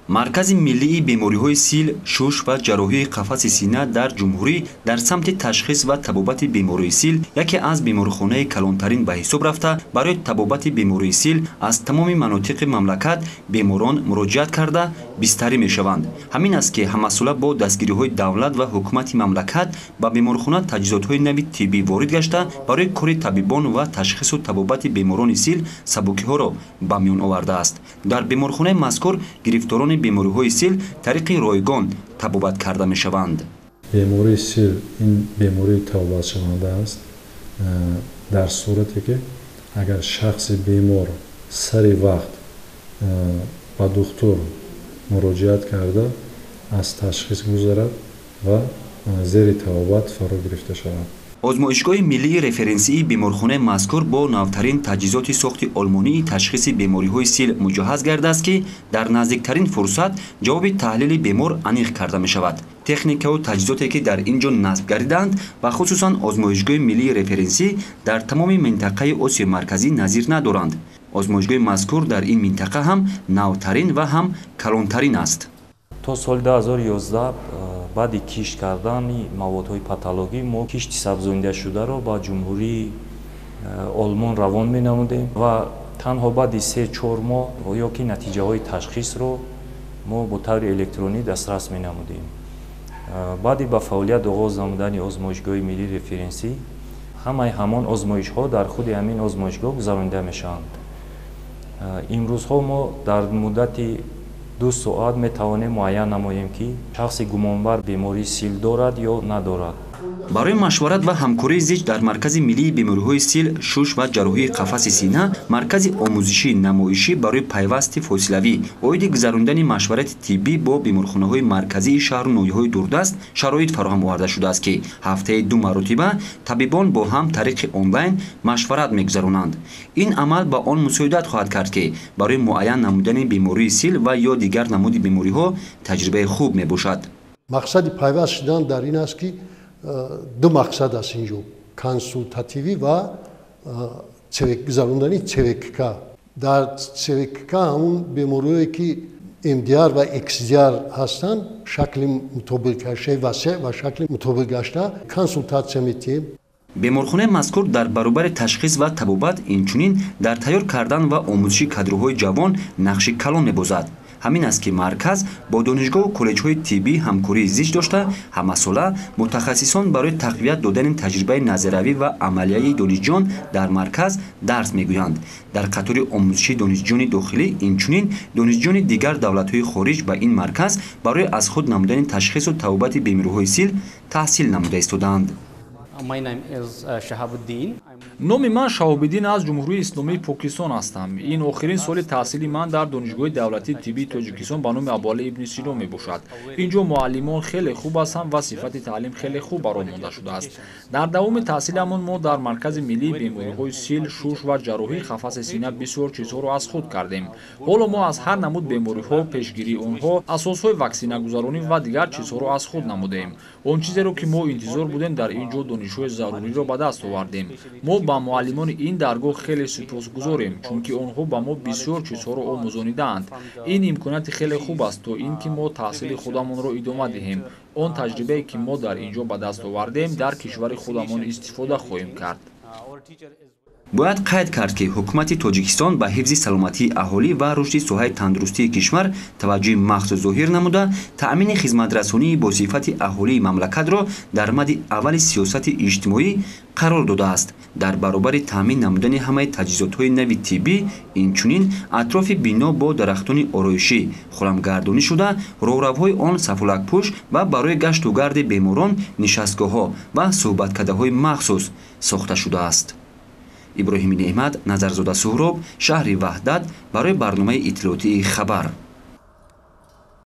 маркази миллии бемориҳои сил, шуш ва ҷарроҳии қафаси сина дар ҷумҳурӣ дар самти ташхис ва табобати бемории сил яке аз беморихонаи калонтарин ба ҳисоб рафта, барои табобати бемории сил аз тамоми манотиқи мамлакат беморон муроҷиат карда бистарӣ мешаванд. ҳамин аст ки ҳамасола бо дастгириҳои давлат ва ҳукумати мамлакат ба беморхона таҷҳизотҳои нави тиббӣ ворид гашта, барои кори табибон ва ташхису табобати беморони сил сабукиҳоро ба миён овардааст. дар беморхонаи мазкур гирифторони бемориҳои сил тариқи ройгон табобат карда мешаванд. бемории сил ин бемории табобатшаванда аст дар сурате ки агар шахси бемор сари вақт ба духтур муроҷиат карда аз ташхис гузарад ва зери табобат фаро гирифта шавад. озмоишгоҳи миллии референсии беморхонаи мазкур бо навтарин таҷҳизоти сохти олмонии ташхиси бемориҳои сил муҷаҳҳаз гардааст ки дар наздиктарин фурсат ҷавоби таҳлили бемор аниқ карда мешавад. техникаву таҷҳизоте ки дар ин ҷо насб гардиданд ва хусусан озмоишгоҳи миллии референсӣ дар тамоми минтақаи осиёи марказӣ назир надоранд. озмоишгоҳи мазкур дар ин минтақа ҳам навтарин ва ҳам калонтарин аст. то соли 2011 баъди кишт кардани маводҳои патологӣ мо кишти сабзоидашударо ба ҷумҳурии олмон равон менамудем ва танҳо баъди 3-4 моҳ ёки натиҷаҳои ташхисро мо бо таври электронӣ дастрас менамудем. баъди ба фаъолият оғоз намудани озмоишгоҳи миллии референсӣ ҳамаи ҳамон озмоишҳо дар худи ҳамин озмоишгоҳ гузаронида мешаванд. имрӯзҳо мо дар муддати 2 соат метавонем муайян намоем ки шахси гумонбар бемории сил дорад ё надорад. барои машварат ва ҳамкории зич дар маркази миллии бемориҳои сил, шуш ва ҷарроҳии қафаси сина, маркази омӯзишии намоишӣ барои пайвасти фосилавӣ оиди гузарондани машварати тиббӣ бо беморхонаҳои марказии шаҳру ноҳияҳои дурдаст шароит фароҳам оварда шудааст ки ҳафтаи 2 маротиба табибон бо ҳам тариқи онлайн машварат мегузаронанд. ин амал ба он мусоидат хоҳад кард ки барои муайян намудани бемории сил ва ё дигар намуди бемориҳо таҷрибаи хуб мебошад. мақсади пайваст шудан дар ин аст ки ду мақсад аст инҷо консултативӣ ва гузарондани ЦВКК. дар ЦВКК ҳамун бемориҳое ки МДР ва XDR ҳастанд шакли мутобиқгашта васеъ ва шакли мутобиқгашта консултатсия метиҳем. беморхонаи мазкур дар баробари ташхис ва табобат инчунин дар тайёр кардан ва омӯзиши кадрҳои ҷавон нақши калон мебозад. ҳамин аст ки марказ бо донишгоҳу коллеҷҳои тиббӣ ҳамкории зич дошта ҳамасола мутахассисон барои тақвият додани таҷрибаи назаравӣ ва амалияи донишҷӯён дар марказ дарс мегӯянд. дар қатори омӯзиши донишҷӯёни дохилӣ инчунин донишҷӯёни дигар давлатҳои хориҷ ба ин марказ барои аз худ намудани ташхису табобати бемориҳои сил таҳсил намуда истодаанд. номи ман шаҳобиддин аз ҷумҳурии исломии покистон ҳастам. ин охирин соли таҳсили ман дар донишгоҳи давлатии тиббии тоҷикистон ба номи абуали ибни сино мебошад. ин ҷо муаллимон хеле хуб ҳастанд ва сифати таълим хеле хуб баром монда шудааст. дар давоми таҳсиламон мо дар маркази миллии бемориҳои сил, шуш ва ҷарроҳии қафаси сина бисёр чизҳоро аз худ кардем. ҳоло мо аз ҳар намуд бемориҳо, пешгирии онҳо, асосҳои ваксинагузаронӣ ва дигар чизҳоро аз худ намудем. он чизеро ки мо интизор будем дар ин ҷо донишҳои заруриро ба даст овардем. мо ба муаллимони ин даргоҳ хеле сипосгузорем, чунки онҳо ба мо бисёр чизҳоро омӯзонидаанд. ин имконияти хеле хуб аст то ин ки мо таҳсили худамонро идома диҳем. он таҷрибае ки мо дар ин ҷо ба даст овардем дар кишвари худамон истифода хоҳем кард. бояд қайд кард ки ҳукумати тоҷикистон ба ҳифзи саломатии аҳолӣ ва рушди соҳаи тандурустии кишвар таваҷҷӯҳи махсус зоҳир намуда таъмини хизматрасонии босифати аҳолии мамлакатро дар мадди аввали сиёсати иҷтимоӣ қарор додааст. дар баробари таъмин намудани ҳамаи таҷҳизотҳои нави тиббӣ инчунин атрофи бино бо дарахтони ороишӣ хӯрамгардонӣ шуда роҳравҳои он сафулакпӯш ва барои гашту гарди беморон нишастгоҳҳо ва суҳбаткадаҳои махсус сохта шудааст. иброҳими неъмат, Назарзода Суҳроб, шаҳри Ваҳдат, барои барномаи иттилоотии Хабар.